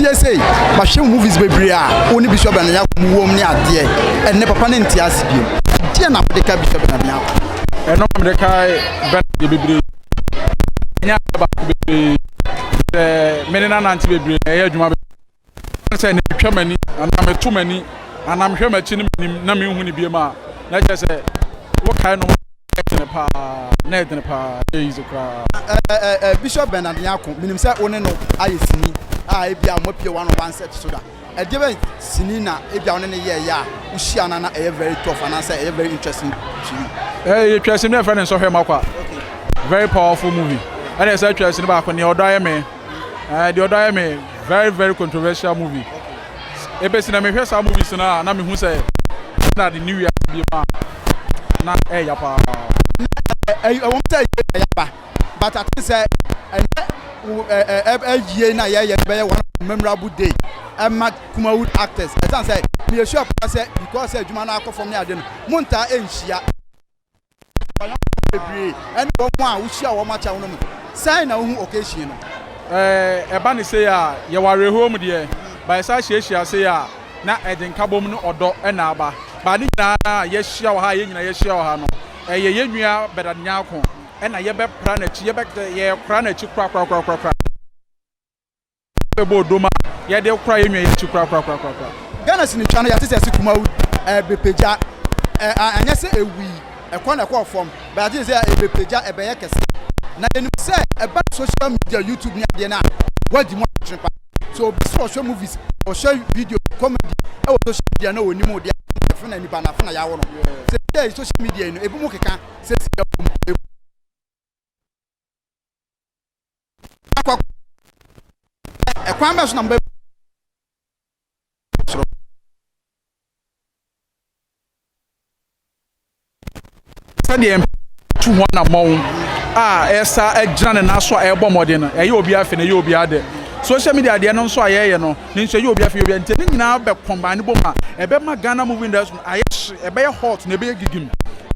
TSA ba hwe movies bebre a oni Bishop Benanyako mu wom ne ade e ne papa ne ntiase bi die na de ka Bishop Benanyako e no me de kai ben bebre nya ba bebre menena nanti bebre e adwuma be se ne twamani ana me tumani ana me hwemachi ne na me hu ne biema na che se wo kai no ne pa ezukra Bishop Benanyako minim se one no ayesini a ebia mo pie one set so da e de be sini na ebia one ne ye ya wo hia na very tough and say very interesting to you you trust me friend so hwemakwa okay very powerful movie and I say trust me ba ko ne odoye me the odoye me very controversial movie okay ebe sina me hwe sa movies na me hu say na the new year bi ma na ya pa I won't say yapa but I think say year na ye one memorable day Kumawood actors I say me sure say because adwuma na akọ from ne ade no monta enhia and one a wo hia wo macha wo no say na wo hu occasion no eba ne say a ye ware home de by say hia say a na edinka bom no odo na aba ba ne nyina ye hia wo ha ye nyina ye hia wo ha no ye nua Benanyako na ye be pra na chi ye be ye kra na chi kra be bodoma ye de kra ye nua ye chi kra Ghana sini twa no ya tese Kumawood bepeja anya se ewi ekọ na ekọ form but I say bepeja ebe ye kese na ye say eba social media YouTube ni ade na wadi mo trepa so be show movies or show video comedy e wo social media na oni mo de na ni bana fa na ya wo no say social media no ebu mo keka say ekwan ba so na sɛdeɛ tu ho na mɔn ɛsa agyina ne naso a ɛbɔ mɔden no ɛyɛ obi afi na ɛyɛ obi ade social media deɛ no nso a yɛyɛ no ne nso ɛyɛ obi afi obi nti ne nyinaa bɛ combine bɔ ma ɛbɛma Ghana movie industry ayɛ ɛbɛyɛ hot na ɛbɛyɛ gigim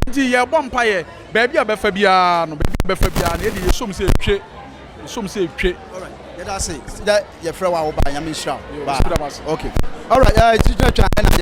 nti yɛbɔ mpaeɛ baabi a bɛfa biara no na yɛde yɛsom sɛ etwe alright yɛda se that yɛfrɛ wa wo ba nyame nhyira ba okay alright